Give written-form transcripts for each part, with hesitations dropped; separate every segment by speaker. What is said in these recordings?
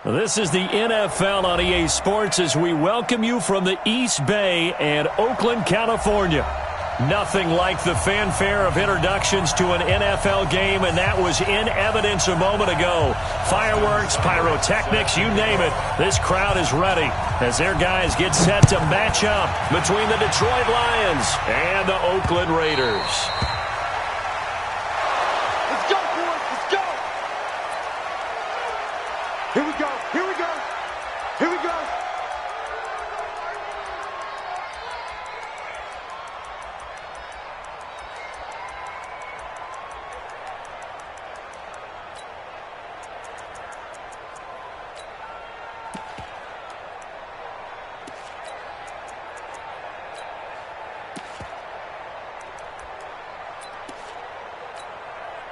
Speaker 1: This is the NFL on EA Sports as we welcome you from the East Bay and Oakland, California. Nothing like the fanfare of introductions to an NFL game, and that was in evidence a moment ago. Fireworks, pyrotechnics, you name it. This crowd is ready as their guys get set to match up between the Detroit Lions and the Oakland Raiders.
Speaker 2: Let's go, boys. Let's go. Here we go. Here we go. Here we go.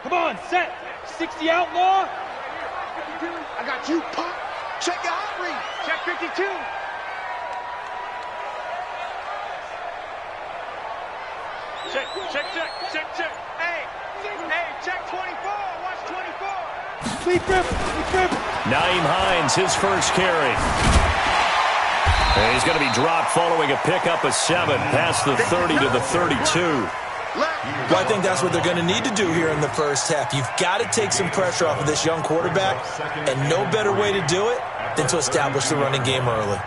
Speaker 3: Come on, set. 60 outlaw.
Speaker 2: I got you, Pop. Check your hot read.
Speaker 3: Check 52. Check. Hey, check 24. Watch 24. Sleep river.
Speaker 1: Nyheim Hines, his first carry. And he's going to be dropped following a pickup of 7 past the 30 to the 32.
Speaker 4: Well, I think that's what they're going to need to do here in the first half. You've got to take some pressure off of this young quarterback, and no better way to do it than to establish the running game early.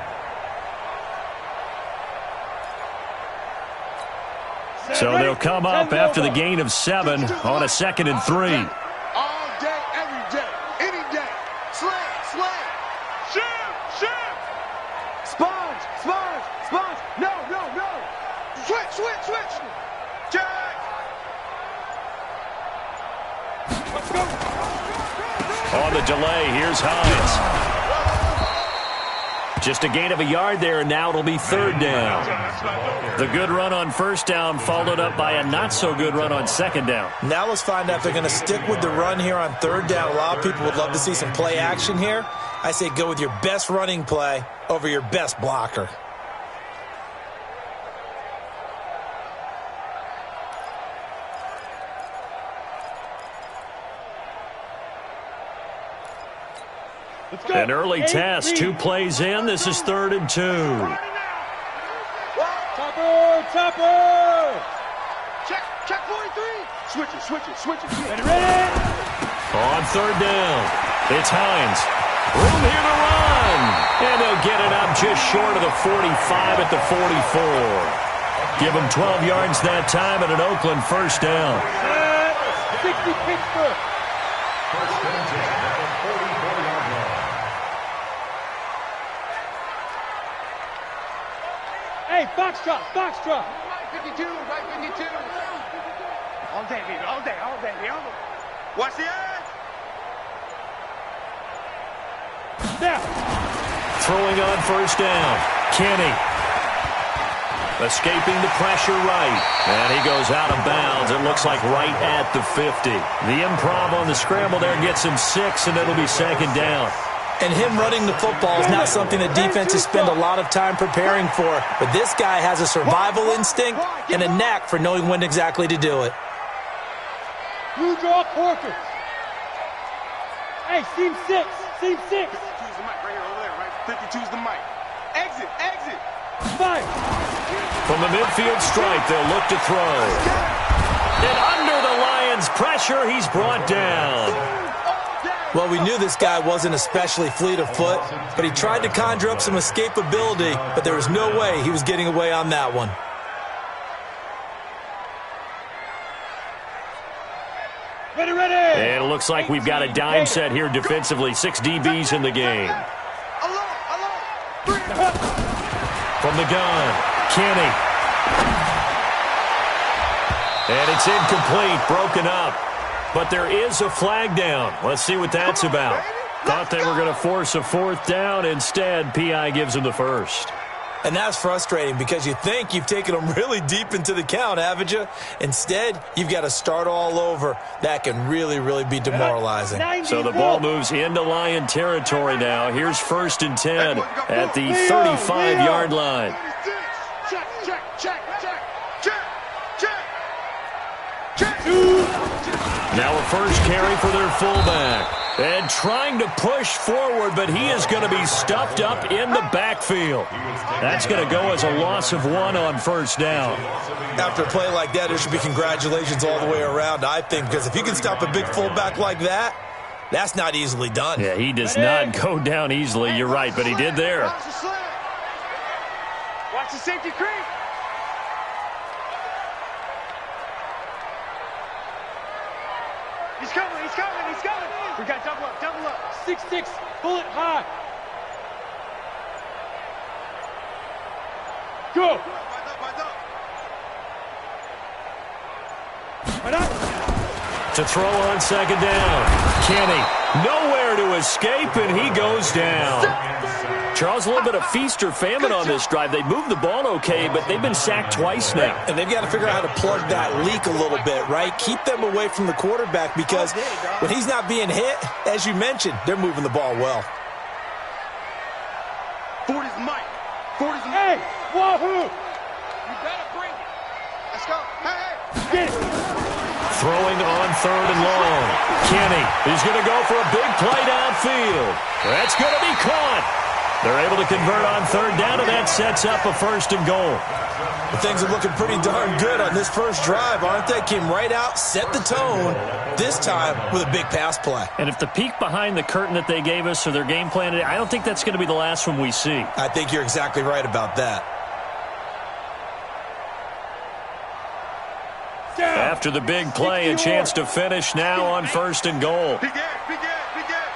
Speaker 1: So they'll come up after the gain of 7 on a 2nd and 3.
Speaker 2: All day, every day, any day. Slam. Shoot. Sponge. No. Switch. Check.
Speaker 3: Let's go.
Speaker 1: On the delay, here's Hines. Just a gain of a yard there, and now it'll be 3rd down. The good run on 1st down followed up by a not-so-good run on 2nd down.
Speaker 4: Now let's find out if they're going to stick with the run here on 3rd down. A lot of people would love to see some play action here. I say go with your best running play over your best blocker.
Speaker 3: Let's go.
Speaker 1: An early test, 2 plays in. This is 3rd and 2.
Speaker 3: Topper.
Speaker 2: Check 43. Switch it.
Speaker 3: Ready.
Speaker 1: On 3rd down, it's Hines. Room here to run. And they'll get it up just short of the 45 at the 44. Give them 12 yards that time at an Oakland 1st down.
Speaker 3: 60 Pittsburgh. Hey, Foxtrot.
Speaker 2: Right 52. All day, baby. Watch the edge.
Speaker 3: Now.
Speaker 1: Throwing on 1st down. Kenny. Escaping the pressure right. And he goes out of bounds. It looks like right at the 50. The improv on the scramble there gets him 6, and it'll be 2nd down.
Speaker 4: And him running the football is not something that defenses spend a lot of time preparing for. But this guy has a survival instinct and a knack for knowing when exactly to do it.
Speaker 3: Blue draw Porter. Hey, seam 6.
Speaker 2: 52's the mic right here over there, right? 52's the mic. Exit.
Speaker 3: Fire.
Speaker 1: From the midfield stripe, they'll look to throw. And under the Lions' pressure, he's brought down.
Speaker 4: Well, we knew this guy wasn't especially fleet of foot, but he tried to conjure up some escapability, but there was no way he was getting away on that one.
Speaker 3: Ready.
Speaker 1: And it looks like we've got a dime set here defensively. 6 DBs in the game. From the gun, Kenny. And it's incomplete, broken up. But there is a flag down. Let's see what that's about. Thought they were going to force a 4th down. Instead, P.I. gives them the 1st.
Speaker 4: And that's frustrating because you think you've taken them really deep into the count, haven't you? Instead, you've got to start all over. That can really be demoralizing.
Speaker 1: So the ball moves into Lion territory now. Here's 1st and 10 at the 35-yard line. Now a first carry for their fullback. And trying to push forward, but he is going to be stuffed up in the backfield. That's going to go as a loss of 1 on first down.
Speaker 4: After a play like that, there should be congratulations all the way around, I think, because if you can stop a big fullback like that, that's not easily done.
Speaker 1: Yeah, he does not go down easily. You're right, but he did there.
Speaker 2: Watch the safety creep. He's coming, he's coming, he's coming. We got double up, double up.
Speaker 3: 6-6, pull it high. Go. Right up.
Speaker 1: To throw on second down. Kenny, nowhere to escape, and he goes down. Charles, a little bit of feast or famine on this drive. They moved the ball okay, but they've been sacked twice now.
Speaker 4: And they've got to figure out how to plug that leak a little bit, right? Keep them away from the quarterback because when he's not being hit, as you mentioned, they're moving the ball well.
Speaker 2: 40's Mike. 40's Mike.
Speaker 3: Hey, wahoo.
Speaker 2: You better bring it. Let's go. Hey.
Speaker 3: Get it.
Speaker 1: Throwing on third and long. Kenny, he's going to go for a big play downfield. That's going to be caught. They're able to convert on third down, and that sets up a first and goal.
Speaker 4: Well, things are looking pretty darn good on this first drive, aren't they? Came right out, set the tone, this time with a big pass play.
Speaker 1: And if the peek behind the curtain that they gave us or their game plan, I don't think that's going to be the last one we see.
Speaker 4: I think you're exactly right about that.
Speaker 1: After the big play, a chance to finish now on first and goal.
Speaker 2: Big Ed, big Ed, big Ed.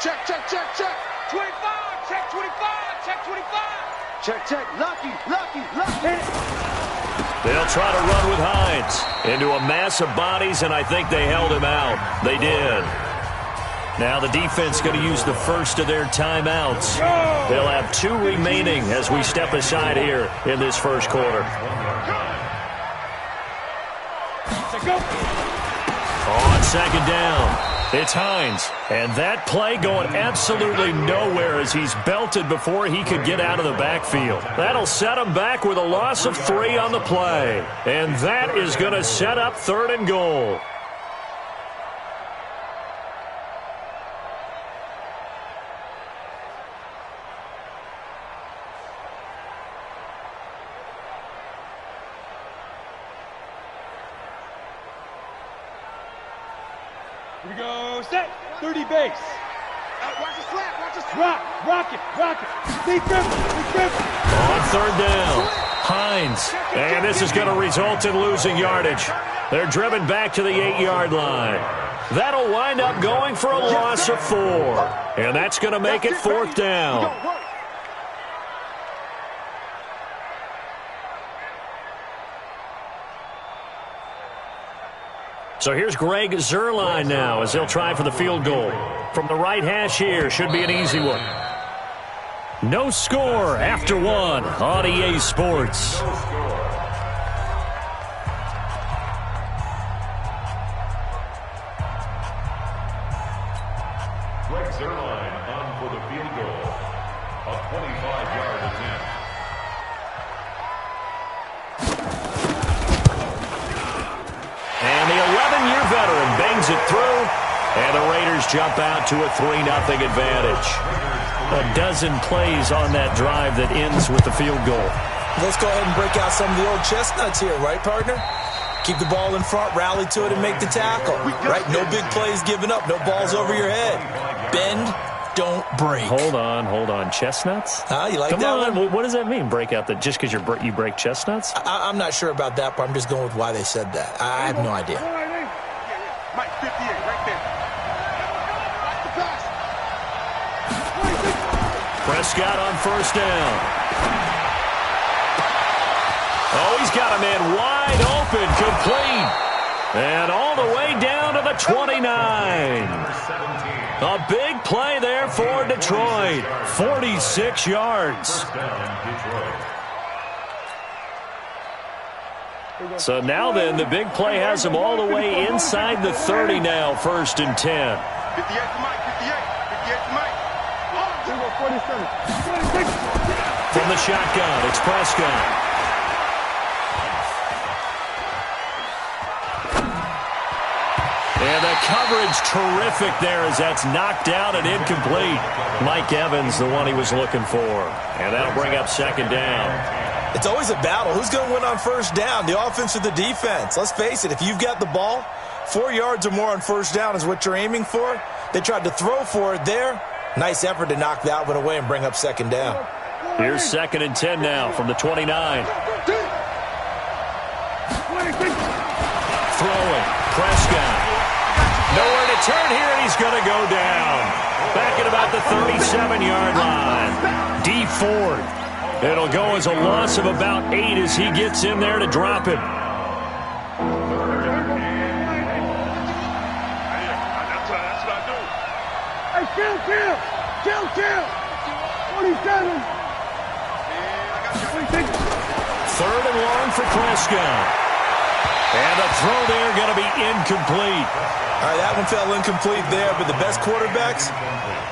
Speaker 2: Check, check, check, check. 25, check 25, check 25. Check, check, lucky, lucky, lucky.
Speaker 1: They'll try to run with Hines into a mass of bodies, and I think they held him out. They did. Now the defense going to use the first of their timeouts. They'll have 2 remaining as we step aside here in this first quarter. On second down, it's Hines. And that play going absolutely nowhere as he's belted before he could get out of the backfield. That'll set him back with a loss of 3 on the play. And that is going to set up third and goal.
Speaker 3: Here we go, set, 30 base.
Speaker 2: Watch the slap, watch the slap.
Speaker 3: Rock it, rock it. Stay careful, stay careful.
Speaker 1: On third down, Hines. And this is going to result in losing yardage. They're driven back to the 8-yard line. That'll wind up going for a loss of 4. And that's going to make it fourth down. So here's Greg Zuerlein now as they'll try for the field goal. From the right hash here, should be an easy one. No score after 1 on EA Sports.
Speaker 5: Greg Zuerlein on for the field goal. A 25-yard attempt.
Speaker 1: And the 11-year veteran bangs it through, and the Raiders jump out to a 3-0 advantage. A dozen plays on that drive that ends with the field goal.
Speaker 4: Let's go ahead and break out some of the old chestnuts here, right, partner? Keep the ball in front, rally to it, and make the tackle, right? No big plays given up, no balls over your head. Bend, don't break.
Speaker 1: Hold on. Chestnuts?
Speaker 4: You like
Speaker 1: Come
Speaker 4: that
Speaker 1: on,
Speaker 4: one?
Speaker 1: what does that mean, break out? That just because you break chestnuts?
Speaker 4: I'm not sure about that, but I'm just going with why they said that. I have no idea.
Speaker 2: Mike, 58, right there. Watch the pass.
Speaker 1: Prescott on first down. Oh, he's got a man wide open, complete. And all the way down to the 29. A big play there for Detroit. 46 yards. So now then, the big play has them all the way inside the 30 now, first and 10.
Speaker 2: 58 to Mike, 58 to Mike.
Speaker 1: From the shotgun, it's Prescott. And the coverage terrific there as that's knocked out and incomplete. Mike Evans, the one he was looking for. And that'll bring up second down.
Speaker 4: It's always a battle. Who's going to win on first down, the offense or the defense? Let's face it, if you've got the ball, 4 yards or more on first down is what you're aiming for. They tried to throw for it there. Nice effort to knock that one away and bring up second down.
Speaker 1: Here's 2nd and 10 now from the 29. Throwing. Prescott. Nowhere to turn here, and he's going to go down. Back at about the 37-yard line. D Ford. It'll go as a loss of about 8 as he gets in there to drop him.
Speaker 2: That's what I do.
Speaker 3: Hey, kill. 27.
Speaker 1: 3rd and long for Prescott. And the throw there going to be incomplete.
Speaker 4: All right, that one fell incomplete there, but the best quarterbacks,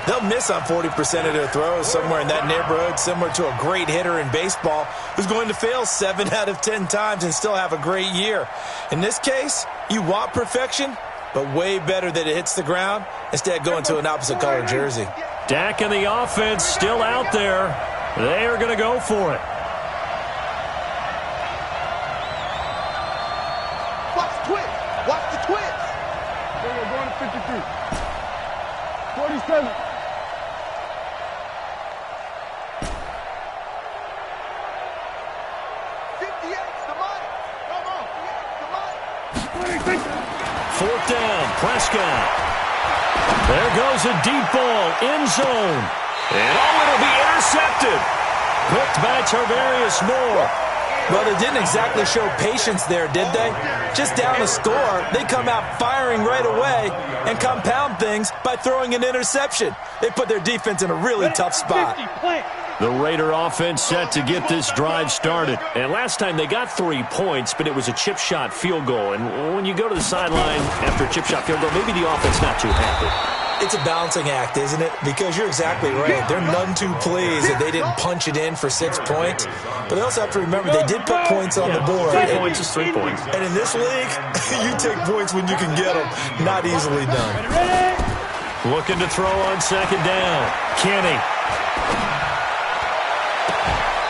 Speaker 4: they'll miss on 40% of their throws, somewhere in that neighborhood, similar to a great hitter in baseball who's going to fail 7 out of 10 times and still have a great year. In this case, you want perfection, but way better that it hits the ground instead of going to an opposite color jersey.
Speaker 1: Dak and the offense still out there. They are going to go for it.
Speaker 2: Watch the twist.
Speaker 3: We're going to 53. 47.
Speaker 2: 58's the money. Come on. 58's the money.
Speaker 3: 26.
Speaker 1: 4th down, Prescott. There goes a deep ball, end zone. And it'll be intercepted. Picked by Tarvarius Moore.
Speaker 4: Well, they didn't exactly show patience there, did they? Just down a score, they come out firing right away and compound things by throwing an interception. They put their defense in a really tough spot.
Speaker 3: 50, plant.
Speaker 1: The Raider offense set to get this drive started. And last time they got 3 points, but it was a chip shot field goal. And when you go to the sideline after a chip shot field goal, maybe the offense not too happy.
Speaker 4: It's a balancing act, isn't it? Because you're exactly right. They're none too pleased that they didn't punch it in for 6 points. But they also have to remember they did put points on the board.
Speaker 1: 3 points is 3 points.
Speaker 4: And in this league, you take points when you can get them. Not easily done.
Speaker 1: Looking to throw on 2nd down. Kenny.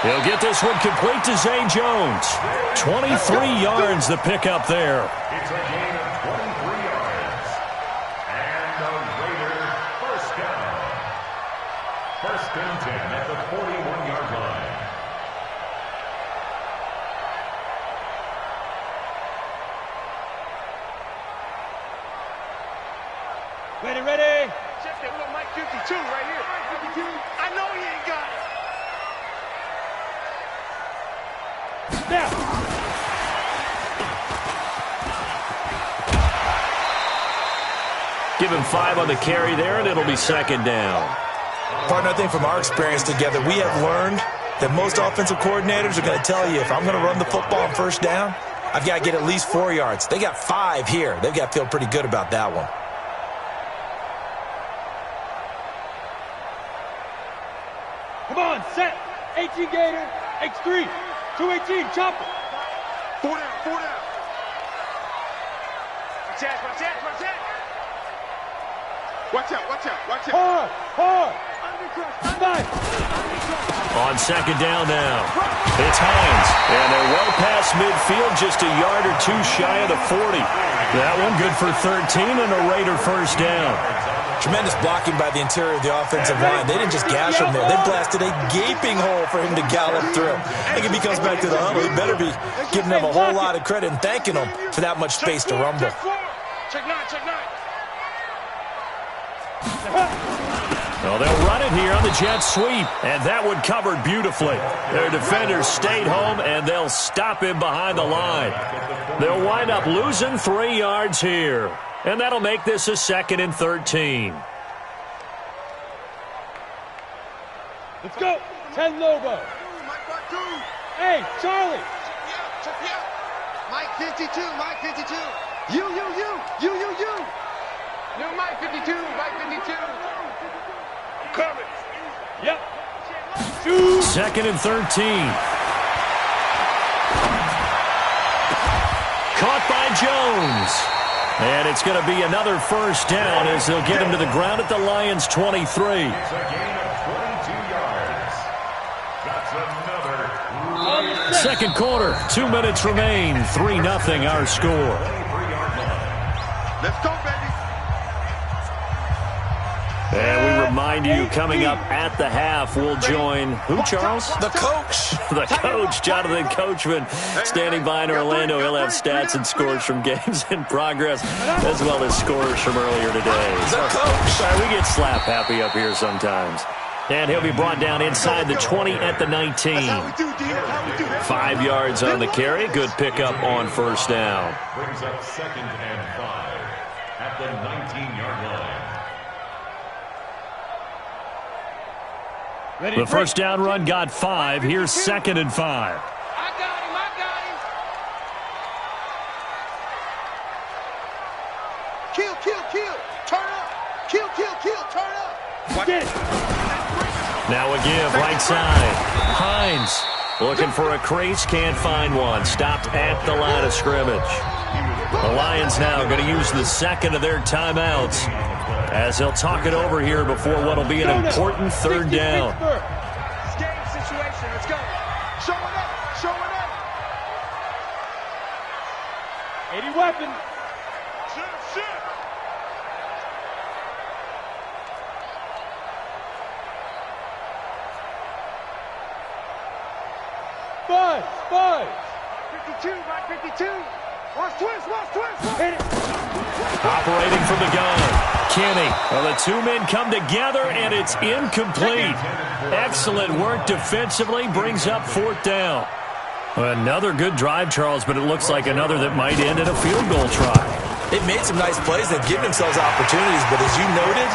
Speaker 1: He'll get this one complete to Zay Jones. 23 yards the pickup there.
Speaker 5: It's a gain of 23 yards. And the Raiders first down. 1st and 10 at the 41-yard line.
Speaker 3: Ready.
Speaker 2: Check that little Mike 52 right here. I know he ain't got it.
Speaker 3: Now.
Speaker 1: Give him 5 on the carry there, and it'll be 2nd down.
Speaker 4: Partner, I think from our experience together, we have learned that most offensive coordinators are going to tell you, if I'm going to run the football on first down, I've got to get at least 4 yards. They got 5 here. They've got to feel pretty good about that one.
Speaker 3: Come on, set. 18 Gator. X3. 218. Chopper.
Speaker 2: 4 down. Watch out.
Speaker 3: Hard. Nice.
Speaker 1: On 2nd down now. It's Hines. And they're well past midfield, just a yard or 2 shy of the 40. That one good for 13 and a Raider first down.
Speaker 4: Tremendous blocking by the interior of the offensive line. They didn't just gash him there. They blasted a gaping hole for him to gallop through. I think if he comes back to the huddle, he better be giving them a whole lot of credit and thanking them for that much space to rumble.
Speaker 2: Check 9.
Speaker 1: Well, they'll run it here on the jet sweep, and that one covered beautifully. Their defenders stayed home, and they'll stop him behind the line. They'll wind up losing 3 yards here, and that'll make this a 2nd and 13.
Speaker 3: Let's go. 10 Lobo.
Speaker 2: Mike Bartu.
Speaker 3: Hey, Charlie.
Speaker 2: Check me out. Mike 52. You. New Mike 52. Coming.
Speaker 3: Yep. 2.
Speaker 1: 2nd and 13. Caught by Jones. And it's going to be another first down as they'll get him to the ground at the Lions' 23.
Speaker 5: It's a gain of 22 yards. That's another.
Speaker 1: Second quarter, 2 minutes remain. 3-0 our score.
Speaker 2: Let's go, baby.
Speaker 1: And we remind you, coming up at the half, we'll join who, Charles?
Speaker 4: The coach.
Speaker 1: The coach, Jonathan Coachman, standing by in Orlando. He'll have stats and scores from games in progress, as well as scores from earlier today.
Speaker 4: The coach.
Speaker 1: Sorry, we get slap happy up here sometimes. And he'll be brought down inside the 20 at the 19.
Speaker 2: That's how we do, Dean. That's how we do.
Speaker 1: 5 yards on the carry. Good pickup on first down.
Speaker 5: Brings up 2nd and 5 at the 19-yard line.
Speaker 3: Ready,
Speaker 1: The first down run got 5. Here's 2nd and 5.
Speaker 2: I got him. I got him. Kill, kill, kill. Turn up. Kill, kill, kill. Turn up.
Speaker 3: Get it.
Speaker 1: Now a give, right side. Hines looking for a crease, can't find one. Stopped at the line of scrimmage. The Lions now going to use the second of their timeouts as they'll talk it over here before what will be an important third down.
Speaker 2: It's game situation. Let's go. Show it up. Show it up.
Speaker 3: 80 weapon.
Speaker 2: Shoot.
Speaker 3: Buzz.
Speaker 2: 52, right 52. Watch twist.
Speaker 3: Hit it.
Speaker 1: Operating from the gun, Kenny. Well, the two men come together, and it's incomplete. Excellent work defensively, brings up fourth down. Another good drive, Charles, but it looks like another that might end in a field goal try.
Speaker 4: They've made some nice plays. They've given themselves opportunities, but as you noted,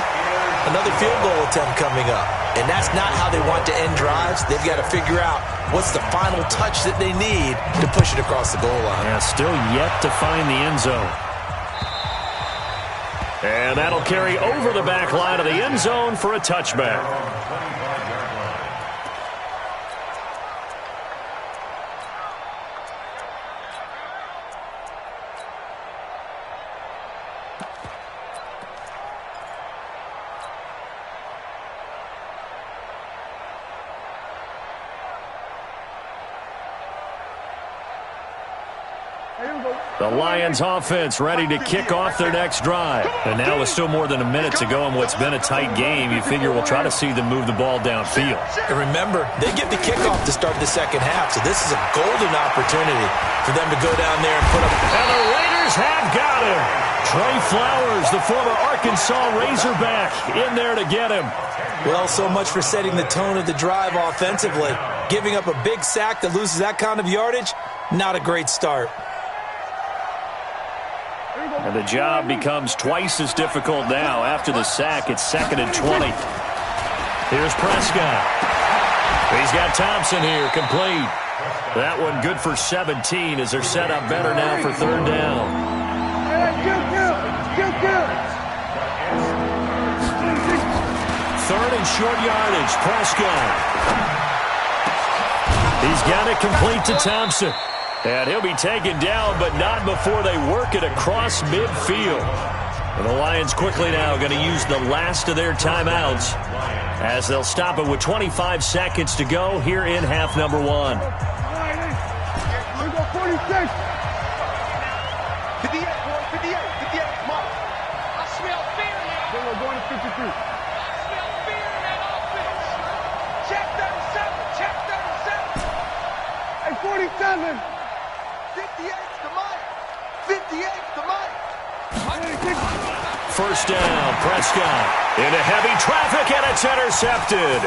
Speaker 4: another field goal attempt coming up. And that's not how they want to end drives. They've got to figure out what's the final touch that they need to push it across the goal line.
Speaker 1: Yeah, still yet to find the end zone. And that'll carry over the back line of the end zone for a touchback. The Lions offense ready to kick off their next drive. And now with still more than a minute to go in what's been a tight game, you figure we'll try to see them move the ball downfield.
Speaker 4: And remember, they get the kickoff to start the second half, so this is a golden opportunity for them to go down there and put up.
Speaker 1: And the Raiders have got him. Trey Flowers, the former Arkansas Razorback, in there to get him.
Speaker 4: Well, so much for setting the tone of the drive offensively. Giving up a big sack that loses that kind of yardage, not a great start.
Speaker 1: And the job becomes twice as difficult now. After the sack, it's 2nd and 20. Here's Prescott. He's got Thompson here, complete. That one good for 17 as they're set up better now for third down. Third and short yardage, Prescott. He's got it complete to Thompson. And he'll be taken down, but not before they work it across midfield. And the Lions quickly now going to use the last of their timeouts as they'll stop it with 25 seconds to go here in half number 1.
Speaker 3: Here we go, 46.
Speaker 2: 58, boy. 58. Come on. I smell fear now.
Speaker 3: Then we're going to 53.
Speaker 2: I smell fear in that offense. Check 37. Check 37.
Speaker 3: Hey, 47.
Speaker 2: 58's the Mike. 58's the Mike.
Speaker 1: First down, Prescott into heavy traffic, and it's intercepted.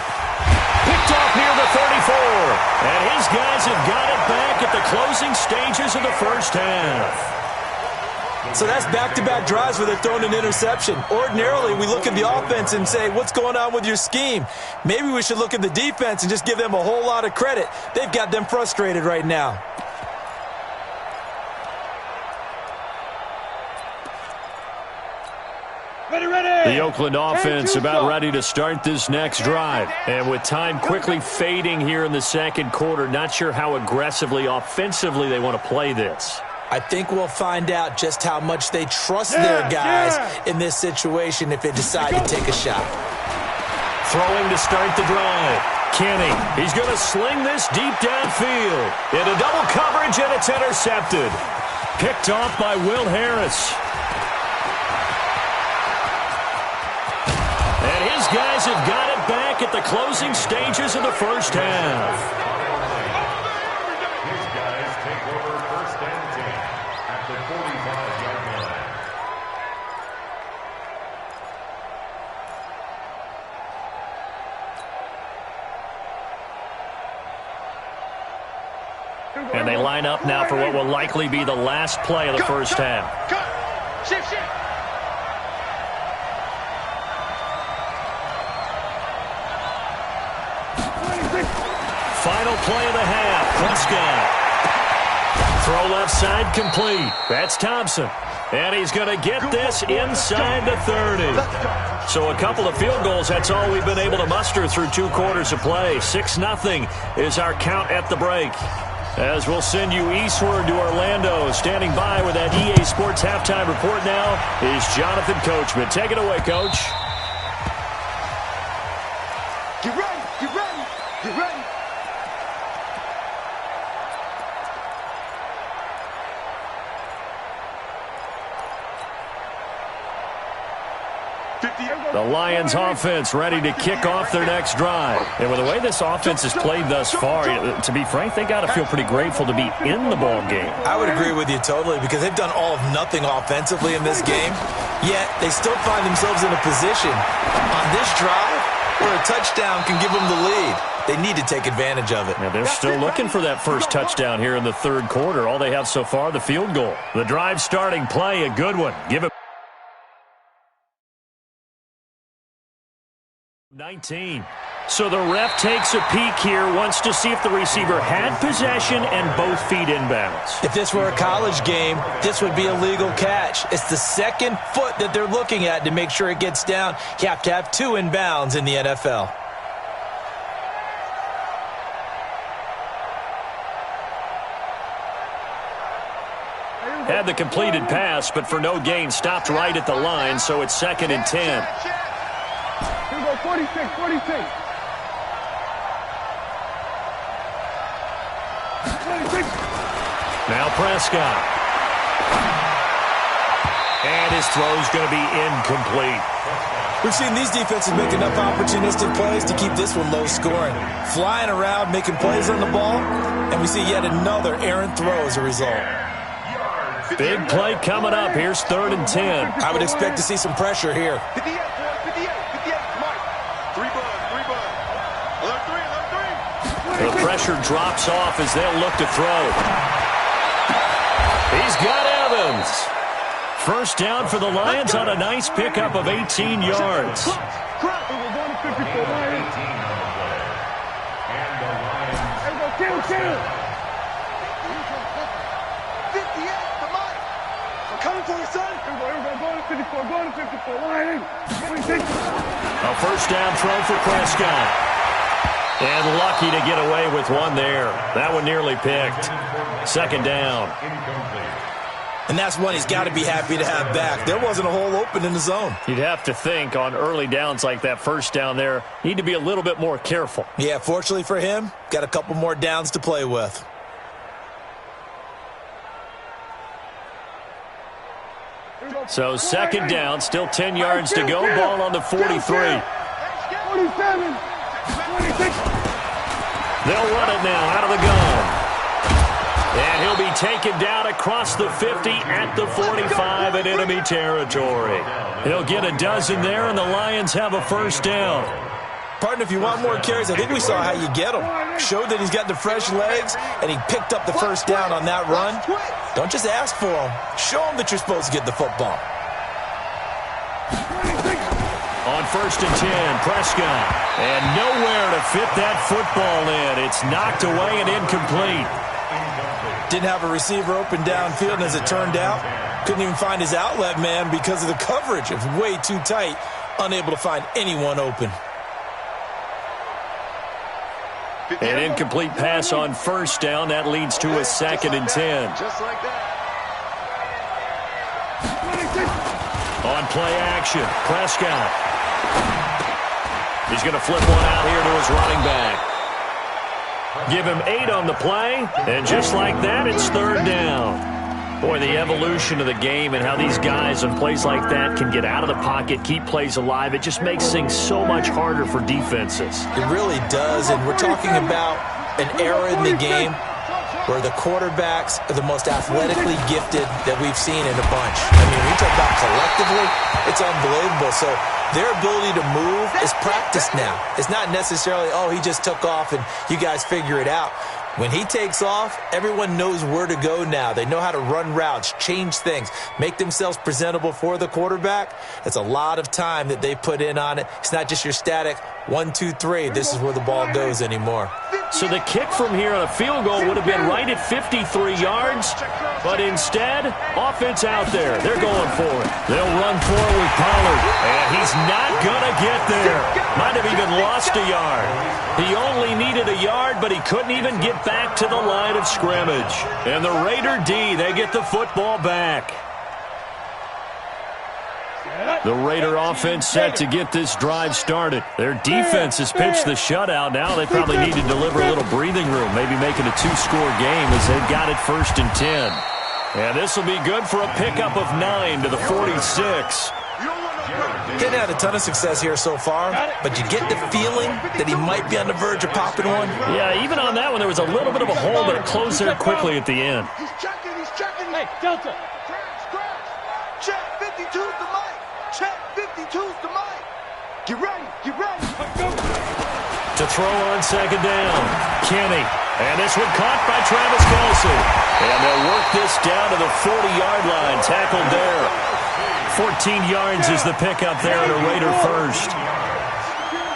Speaker 1: Picked off near the 34. And his guys have got it back at the closing stages of the first half.
Speaker 4: So that's back-to-back drives where they're throwing an interception. Ordinarily, we look at the offense and say, what's going on with your scheme? Maybe we should look at the defense and just give them a whole lot of credit. They've got them frustrated right now.
Speaker 1: The Oakland offense about ready to start this next drive. And with time quickly fading here in the second quarter, not sure how aggressively, offensively they want to play this.
Speaker 4: I think we'll find out just how much they trust their guys in this situation if they decide to take a shot.
Speaker 1: Throwing to start the drive. Kenny, he's going to sling this deep downfield. Into double coverage, and it's intercepted. Picked off by Will Harris. And his guys have got it back at the closing stages of the first half.
Speaker 5: His guys take over first and 10 at the 45-yard line.
Speaker 1: And they line up now for what will likely be the last play of the first half.
Speaker 2: Cut. Shift, shift.
Speaker 1: Final play of the half. Prescott. Throw left side complete. That's Thompson. And he's going to get this inside the 30. So a couple of field goals, that's all we've been able to muster through 2 quarters of play. 6-0 is our count at the break. As we'll send you eastward to Orlando. Standing by with that EA Sports halftime report now is Jonathan Coachman. Take it away, Coach.
Speaker 2: Get ready, get ready, get ready.
Speaker 1: The Lions offense ready to kick off their next drive. And with the way this offense has played thus far, to be frank, they got to feel pretty grateful to be in the ball game.
Speaker 4: I would agree with you totally because they've done all of nothing offensively in this game, yet they still find themselves in a position on this drive where a touchdown can give them the lead. They need to take advantage of it.
Speaker 1: Now they're still looking for that first touchdown here in the third quarter. All they have so far, the field goal. The drive starting play, a good one. Give it 19. So the ref takes a peek here, wants to see if the receiver had possession and both feet inbounds.
Speaker 4: If this were a college game, this would be a legal catch. It's the second foot that they're looking at to make sure it gets down. You have to have 2 inbounds in the NFL.
Speaker 1: Had the completed pass, but for no gain, stopped right at the line, so it's 2nd and 10.
Speaker 3: Here we go, 46, 46. 46.
Speaker 1: Now Prescott. And his throw's going to be incomplete.
Speaker 4: We've seen these defenses make enough opportunistic plays to keep this one low scoring. Flying around, making plays on the ball, and we see yet another errant throw as a result.
Speaker 1: Big play coming up. Here's 3rd and 10.
Speaker 4: I would expect to see some pressure here.
Speaker 2: 58, boy, 58, 58. Mike. 3 bud, 3 bud. Alert 3, alert 3.
Speaker 1: The pressure drops off as they'll look to throw. He's got Evans. First down for the Lions on a nice pickup of 18 yards.
Speaker 3: We're going to 54, Lions. Here we go, kill, kill.
Speaker 2: 58 to Mike. I'm coming for you, son.
Speaker 3: Here we go, going to 54, going to 54, Lions. 26.
Speaker 1: A first down throw for Prescott. And lucky to get away with one there. That one nearly picked. 2nd down.
Speaker 4: And that's one he's got to be happy to have back. There wasn't a hole open in the zone.
Speaker 1: You'd have to think on early downs like that first down there, need to be a little bit more careful.
Speaker 4: Yeah, fortunately for him, got a couple more downs to play with.
Speaker 1: So 2nd down, still 10 yards to go. Ball on the 43.
Speaker 3: 47. 26.
Speaker 1: They'll run it now out of the gun. And he'll be taken down across the 50 at the 45 in enemy territory. He'll get a dozen there, and the Lions have a first down.
Speaker 4: Partner, if you want more carries, I think we saw how you get them. Showed that he's got the fresh legs, and he picked up the first down on that run. Don't just ask for them. Show them that you're supposed to get the football.
Speaker 1: On 1st and 10, Prescott. And nowhere to fit that football in. It's knocked away and incomplete.
Speaker 4: Didn't have a receiver open downfield, and as it turned out, couldn't even find his outlet man because of the coverage. It was way too tight, unable to find anyone open.
Speaker 1: An incomplete pass on first down. That leads to a 2nd and 10.
Speaker 2: Just like that.
Speaker 1: On play action, Prescott. He's going to flip one out here to his running back. Give him 8 on the play, and just like that, it's third down. Boy, the evolution of the game and how these guys on plays like that can get out of the pocket, keep plays alive, it just makes things so much harder for defenses.
Speaker 4: It really does, and we're talking about an era in the game where the quarterbacks are the most athletically gifted that we've seen in a bunch. I mean, when you talk about collectively, it's unbelievable. So their ability to move is practiced now. It's not necessarily, oh, he just took off and you guys figure it out. When he takes off, everyone knows where to go now. They know how to run routes, change things, make themselves presentable for the quarterback. It's a lot of time that they put in on it. It's not just your static 1, 2, 3. This is where the ball goes anymore.
Speaker 1: So the kick from here on a field goal would have been right at 53 yards, but instead, offense out there. They're going for it. They'll run for it with Pollard, and he's not going to get there. Might have even lost a yard. He only needed a yard, but he couldn't even get back to the line of scrimmage. And the Raider D, they get the football back. The Raider offense set to get this drive started. Their defense has pitched the shutout. Now they probably need to deliver a little breathing room, maybe make it a 2-score game as they've got it 1st and 10. And this will be good for a pickup of 9 to the 46.
Speaker 4: Didn't have a ton of success here so far, but you get the feeling that he might be on the verge of popping one.
Speaker 1: Yeah, even on that one, there was a little bit of a hole, but it closed there quickly at the end.
Speaker 2: He's checking.
Speaker 3: Hey, Delta.
Speaker 2: Scratch. Check 52's the mic. Check 52's the mic. Get ready.
Speaker 1: To throw on 2nd down, Kenny. And this one caught by Travis Kelce. And they'll work this down to the 40-yard line. Tackled there. 14 yards is the pickup there at a Raider first.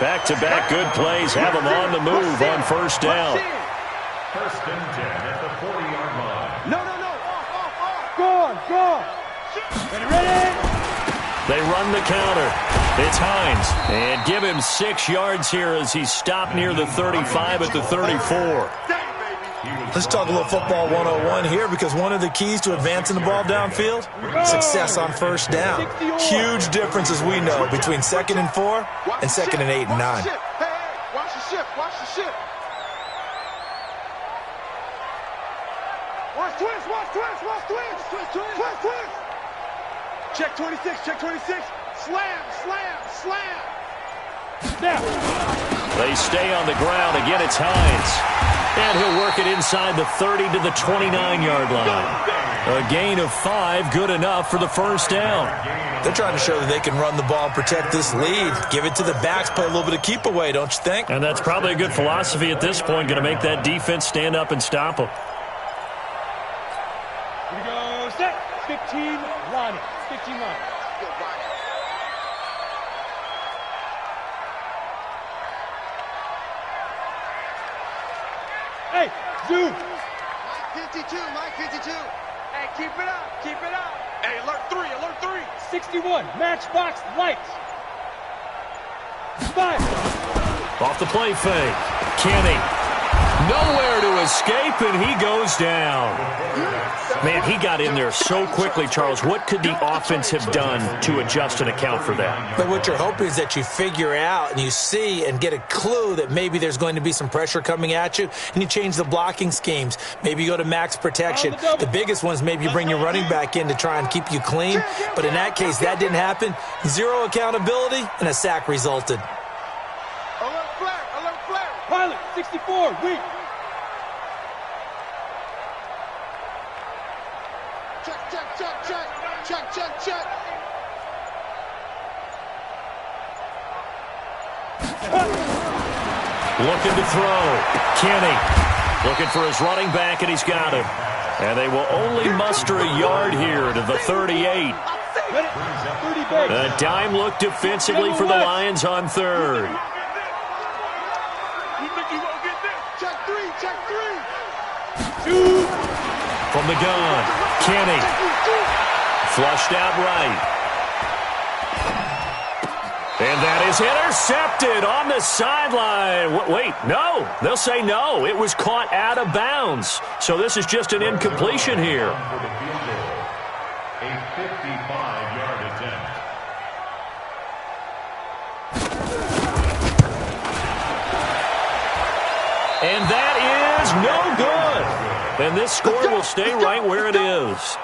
Speaker 1: Back-to-back good plays have them on the move on 1st down.
Speaker 5: 1st and 10 at the 40-yard line.
Speaker 2: No. Off.
Speaker 3: Go. Ready?
Speaker 1: They run the counter. It's Hines. And give him 6 yards here as he's stopped near the 35 at the 34.
Speaker 4: Let's talk a little football 101 here, because one of the keys to advancing the ball downfield, success on 1st down. Huge difference, as we know, between 2nd and 4 and 2nd and 8 and 9.
Speaker 2: Hey, watch the shift. Watch twist. Check 26. Slam.
Speaker 3: Now.
Speaker 1: They stay on the ground. Again, it's Hines. And he'll work it inside the 30 to the 29-yard line. A gain of 5, good enough for the 1st down.
Speaker 4: They're trying to show that they can run the ball and protect this lead. Give it to the backs, play a little bit of keep away, don't you think?
Speaker 1: And that's probably a good philosophy at this point, going to make that defense stand up and stop them.
Speaker 3: Here we go. Set. 15 line. Hey, Zoo.
Speaker 2: Mike 52. Hey, keep it up. Hey, alert 3.
Speaker 3: 61, Matchbox Lights. 5.
Speaker 1: Off the play fake. Kenny. Nowhere to escape, and he goes down. Man, he got in there so quickly, Charles. What could the offense have done to adjust and account for that?
Speaker 4: But what you're hoping is that you figure out and you see and get a clue that maybe there's going to be some pressure coming at you, and you change the blocking schemes. Maybe you go to max protection. The biggest ones, maybe you bring your running back in to try and keep you clean. But in that case, that didn't happen. 0 accountability, and a sack resulted.
Speaker 2: Alert flare.
Speaker 3: Pilot, 64, weak.
Speaker 2: Check.
Speaker 1: Looking to throw. Kenny looking for his running back, and he's got him. And they will only muster a yard here to the 38. A dime look defensively for the Lions on 3rd.
Speaker 2: Check 3.
Speaker 1: From the gun, Kenny. Flushed out right. And that is intercepted on the sideline. Wait, no. They'll say no. It was caught out of bounds. So this is just an incompletion here.
Speaker 5: A 55-yard attempt.
Speaker 1: And that is no good. And this score will stay right where it is.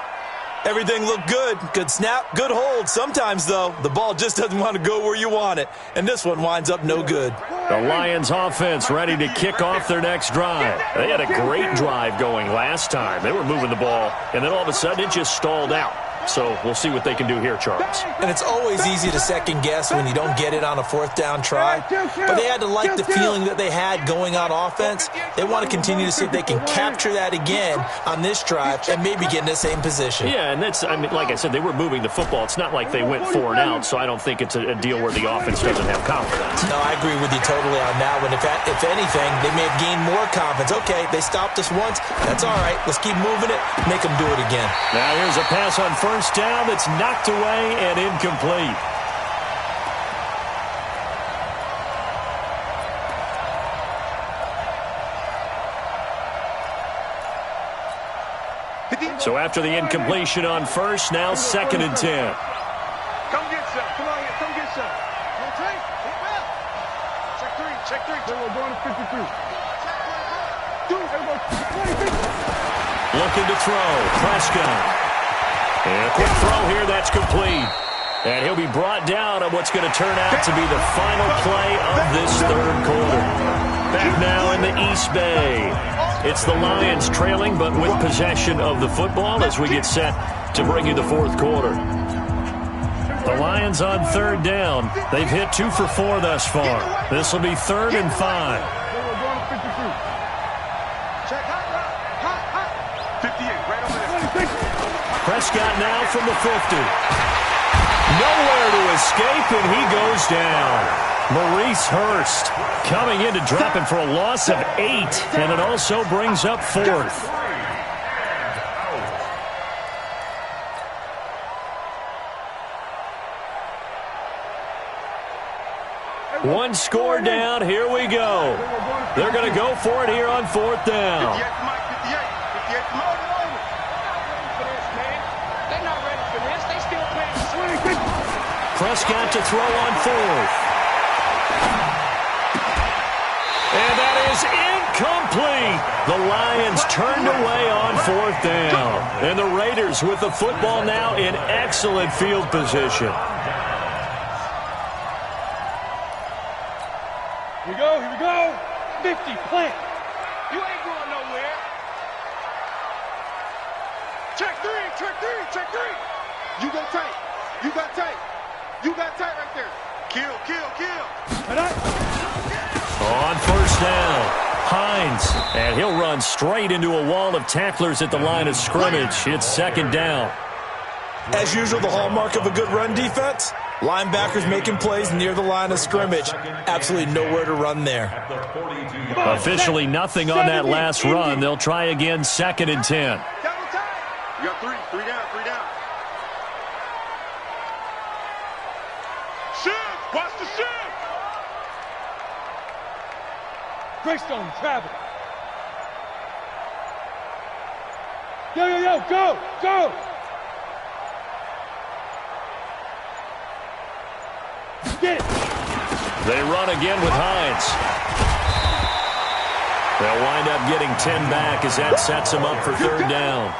Speaker 4: Everything looked good. Good snap, good hold. Sometimes, though, the ball just doesn't want to go where you want it. And this one winds up no good.
Speaker 1: The Lions offense ready to kick off their next drive. They had a great drive going last time. They were moving the ball, and then all of a sudden it just stalled out. So we'll see what they can do here, Charles.
Speaker 4: And it's always easy to second guess when you don't get it on a fourth down try. But they had to like the feeling that they had going on offense. They want to continue to see if they can capture that again on this drive and maybe get in the same position.
Speaker 1: Yeah, and that's, I mean, like I said, they were moving the football. It's not like they went 4 and out, so I don't think it's a deal where the offense doesn't have confidence.
Speaker 4: No, I agree with you totally on that one. If anything, they may have gained more confidence. Okay, they stopped us once. That's all right. Let's keep moving it. Make them do it again.
Speaker 1: Now here's a pass on first down that's knocked away and incomplete. So after the incompletion on first, now 2nd and 10.
Speaker 3: Come get some. Come on here. Come get some. Check three. We're going to 53.
Speaker 1: Looking to throw. Prescott. And a quick throw here. That's complete. And he'll be brought down on what's going to turn out to be the final play of this third quarter. Back now in the East Bay. It's the Lions trailing, but with possession of the football as we get set to bring you the fourth quarter. The Lions on third down. They've hit 2 for 4 thus far. This will be 3rd and 5. Prescott now from the 50. Nowhere to escape, and he goes down. Maurice Hurst coming in to drop him for a loss of 8, and it also brings up 4th. One score down. Here we go. They're going to go for it here on 4th down. Prescott to throw on 4th. And that is incomplete. The Lions turned away on 4th down. And the Raiders with the football now in excellent field position.
Speaker 3: Here we go. 50, plant. You ain't going nowhere. Check three.
Speaker 2: You go tight. You got tight right there. Kill.
Speaker 1: On first down, Hines. And he'll run straight into a wall of tacklers at the line of scrimmage. It's 2nd down.
Speaker 4: As usual, the hallmark of a good run defense, linebackers making plays near the line of scrimmage. Absolutely nowhere to run there.
Speaker 1: Officially nothing on that last run. They'll try again, 2nd and 10.
Speaker 2: You got three down. Watch the shift!
Speaker 3: Greystone, travel. Yo, go! Get it!
Speaker 1: They run again with Hines. They'll wind up getting 10 back as that sets them up for 3rd down.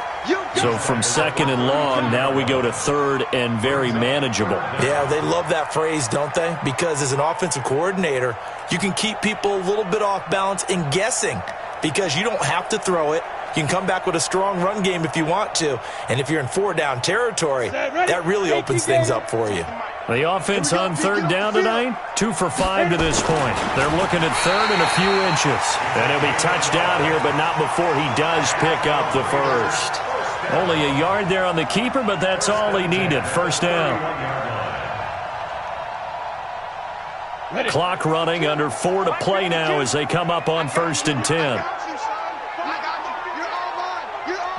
Speaker 1: So from 2nd and long, now we go to 3rd and very manageable.
Speaker 4: Yeah, they love that phrase, don't they? Because as an offensive coordinator, you can keep people a little bit off balance and guessing because you don't have to throw it. You can come back with a strong run game if you want to. And if you're in 4-down territory, that really opens things up for you.
Speaker 1: The offense on 3rd down tonight, 2 for 5 to this point. They're looking at 3rd and a few inches. And he'll be touched out here, but not before he does pick up the first. Only a yard there on the keeper, but that's all he needed. 1st down. Clock running, under 4 to play now as they come up on 1st and 10.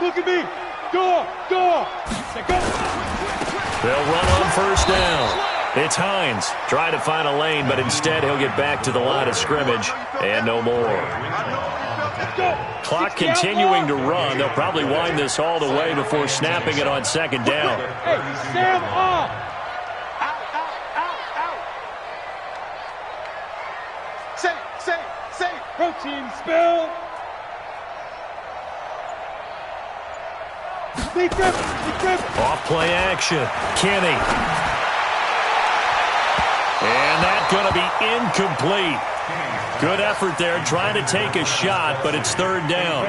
Speaker 3: Look at me. Go.
Speaker 1: They'll run on 1st down. It's Hines. Trying to find a lane, but instead he'll get back to the line of scrimmage and no more. Clock continuing to run. They'll probably wind this all the way before snapping it on 2nd down.
Speaker 3: Hey, stand off.
Speaker 2: Out. Safe.
Speaker 3: Protein spill.
Speaker 1: Off play action. Kenny. And that's going to be incomplete. Good effort there trying to take a shot, but it's third down.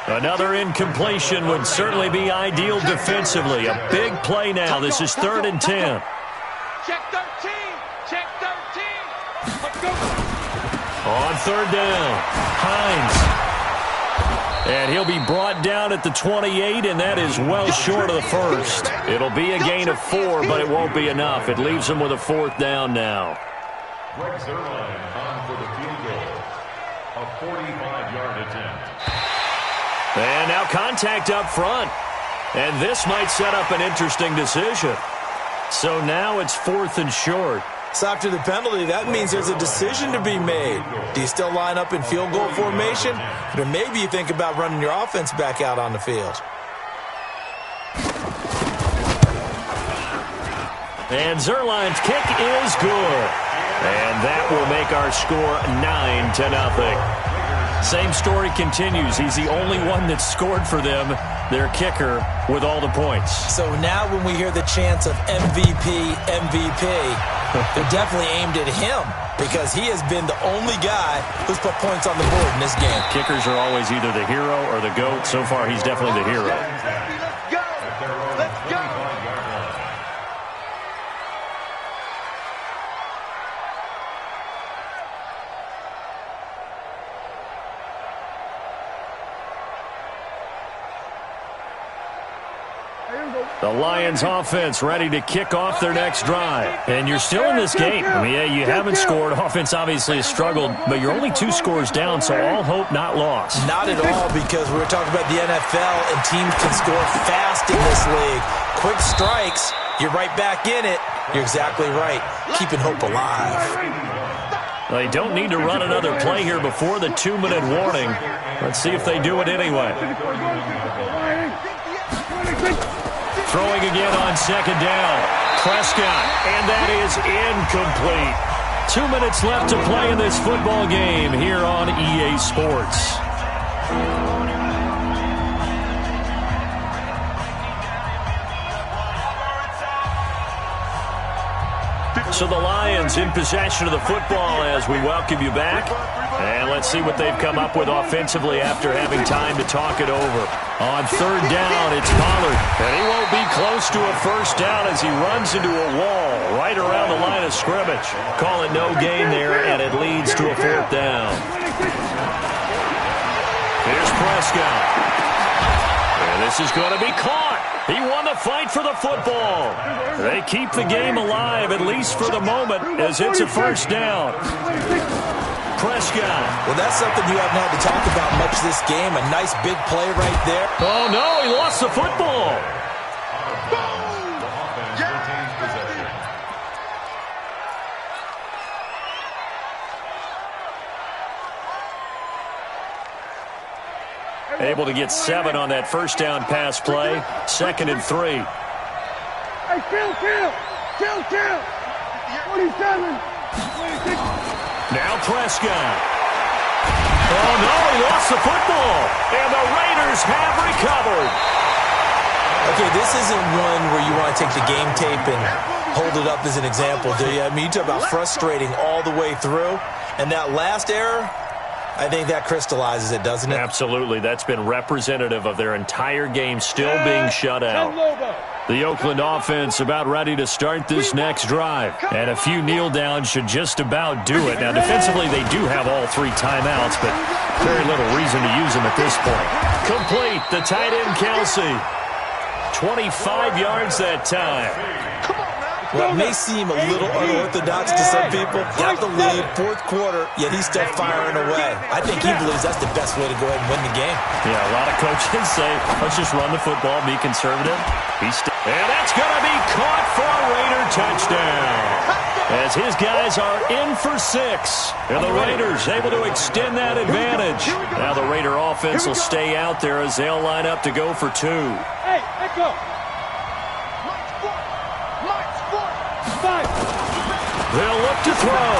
Speaker 1: Another incompletion would certainly be ideal defensively. A big play now. This is 3rd and 10.
Speaker 2: Check 13. Check 13. Let's go.
Speaker 1: On 3rd down, Hines. And he'll be brought down at the 28, and that is well short of the first. It'll be a gain of 4, but it won't be enough. It leaves him with a 4th down now.
Speaker 5: Greg Zuerlein on for the field goal. A 45-yard attempt.
Speaker 1: And now contact up front. And this might set up an interesting decision. So now it's 4th and short.
Speaker 4: So after the penalty, that means there's a decision to be made. Do you still line up in field goal formation? Or maybe you think about running your offense back out on the field.
Speaker 1: And Zuerlein's kick is good. And that will make our score 9-0. Same story continues. He's the only one that scored for them, their kicker, with all the points.
Speaker 4: So now when we hear the chants of MVP, MVP, they're definitely aimed at him because he has been the only guy who's put points on the board in this game.
Speaker 1: Kickers are always either the hero or the GOAT. So far, he's definitely the hero.
Speaker 2: Let's go. Let's go.
Speaker 1: The Lions offense ready to kick off their next drive. And you're still in this game. I mean, yeah, you haven't scored. Offense obviously has struggled, but you're only 2 scores down, so all hope not lost.
Speaker 4: Not at all, because we were talking about the NFL, and teams can score fast in this league. Quick strikes, you're right back in it. You're exactly right. Keeping hope alive.
Speaker 1: They don't need to run another play here before the 2-minute warning. Let's see if they do it anyway. Throwing again on 2nd down. Prescott, and that is incomplete. 2 minutes left to play in this football game here on EA Sports. So the Lions in possession of the football as we welcome you back. And let's see what they've come up with offensively after having time to talk it over. On 3rd down, it's Pollard. And he won't be close to a 1st down as he runs into a wall right around the line of scrimmage. Call it no gain there, and it leads to a 4th down. Here's Prescott. And this is going to be caught. He won the fight for the football. They keep the game alive, at least for the moment, as it's a 1st down. Prescott.
Speaker 4: Well, that's something you haven't had to talk about much this game. A nice big play right there.
Speaker 1: Oh, no, he lost the football. Able to get 7 on that 1st down pass play. 2nd and 3.
Speaker 3: Hey, kill. 27. 26.
Speaker 1: Now Prescott. Oh, no, he lost the football. And the Raiders have recovered.
Speaker 4: Okay, this isn't one where you want to take the game tape and hold it up as an example, do you? I mean, you talk about frustrating all the way through. And that last error, I think that crystallizes it, doesn't it?
Speaker 1: Absolutely. That's been representative of their entire game still being shut out. The Oakland offense about ready to start this next drive. And a few kneel downs should just about do it. Now, defensively, they do have all 3 timeouts, but very little reason to use them at this point. Complete. The tight end, Kelsey. 25 yards that time.
Speaker 4: Well, it may seem a little unorthodox to some people. Got the lead, 4th quarter, yet he's still firing away. I think he believes that's the best way to go ahead and win the game.
Speaker 1: Yeah, a lot of coaches say, let's just run the football, be conservative. And that's going to be caught for a Raider touchdown. As his guys are in for 6. And the Raiders able to extend that advantage. Now the Raider offense will stay out there as they'll line up to go for 2.
Speaker 3: Hey, let go.
Speaker 1: They'll look to throw.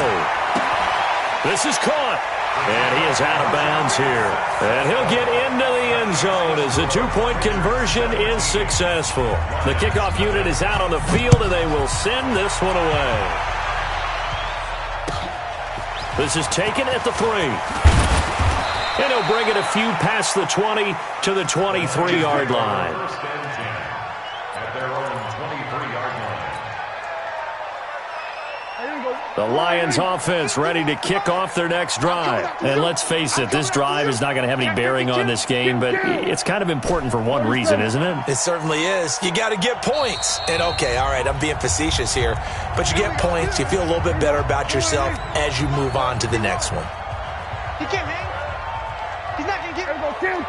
Speaker 1: This is caught. And out of bounds here. And he'll get into the end zone as the two-point conversion is successful. The kickoff unit is out on the field, and they will send this one away. This is taken at the 3. And he'll bring it a few past the 20 to the 23-yard line.
Speaker 5: At their own 23-yard line.
Speaker 1: The Lions offense ready to kick off their next drive. And let's face it, this drive is not going to have any bearing on this game, but it's kind of important for one reason, isn't it?
Speaker 4: It certainly is. You got to get points. And okay, all right, I'm being facetious here, but you get points, you feel a little bit better about yourself as you move on to the next one.
Speaker 2: He can't hang. He's not going to get it. Here we go, kill.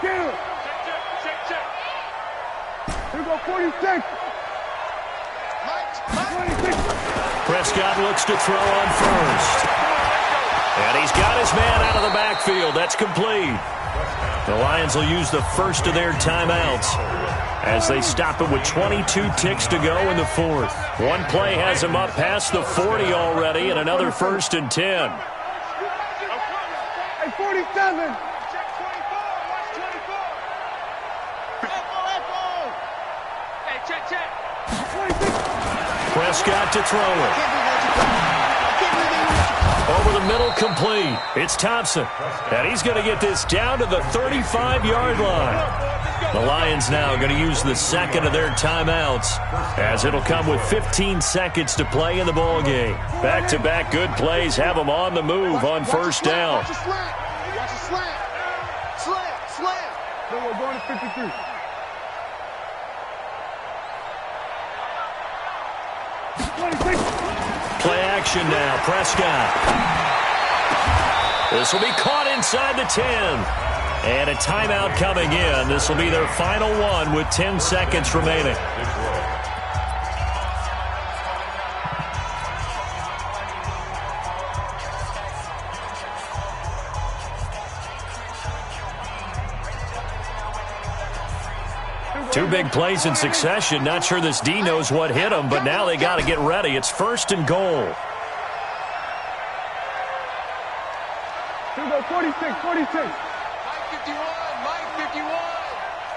Speaker 2: Check. Here we go, 46. Mike.
Speaker 1: Prescott looks to throw on first. And he's got his man out of the backfield. That's complete. The Lions will use the first of their timeouts as they stop it with 22 ticks to go in the fourth. One play has him up past the 40 already, and another 1st and 10.
Speaker 2: Hey, 47. Check 24. Watch 24. Hey, check. 26.
Speaker 1: Prescott to throw it. Over the middle, complete. It's Thompson. And he's going to get this down to the 35-yard line. The Lions now going to use the second of their timeouts, as it'll come with 15 seconds to play in the ballgame. Back-to-back good plays have them on the move on first down.
Speaker 2: Watch a slant. Slant. Then we're going to 53.
Speaker 1: Play action now. Prescott. This will be caught inside the 10. And a timeout coming in. This will be their final one with 10 seconds remaining. Two big plays in succession. Not sure this D knows what hit him, but now they got to get ready. It's 1st and goal.
Speaker 2: Here we go, 46. Mike 51.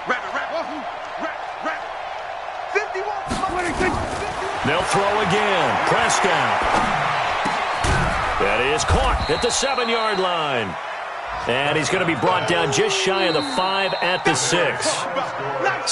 Speaker 2: Wrap. 51. 26.
Speaker 1: They'll throw again. Prescott. That is caught at the 7-yard line. And he's going to be brought down just shy of the 5 at the 6.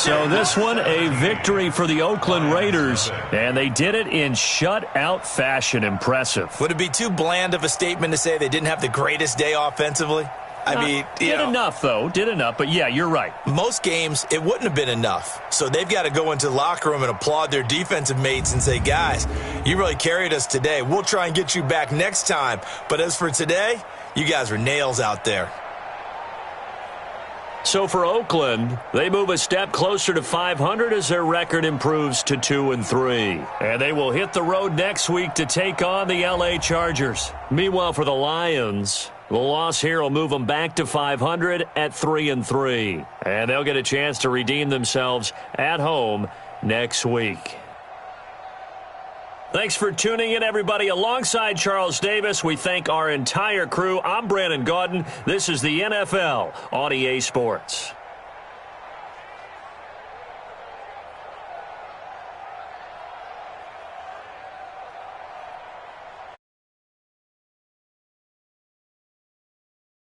Speaker 1: So this one, a victory for the Oakland Raiders. And they did it in shutout fashion. Impressive.
Speaker 4: Would it be too bland of a statement to say they didn't have the greatest day offensively? I mean,
Speaker 1: did enough, though. Did enough. But, yeah, you're right.
Speaker 4: Most games, it wouldn't have been enough. So they've got to go into the locker room and applaud their defensive mates and say, guys, you really carried us today. We'll try and get you back next time. But as for today, you guys were nails out there.
Speaker 1: So for Oakland, they move a step closer to 500 as their record improves to 2-3. And they will hit the road next week to take on the LA Chargers. Meanwhile, for the Lions, the loss here will move them back to 500 at 3-3. And they'll get a chance to redeem themselves at home next week. Thanks for tuning in, everybody. Alongside Charles Davis, we thank our entire crew. I'm Brandon Gaudin. This is the NFL on EA Sports.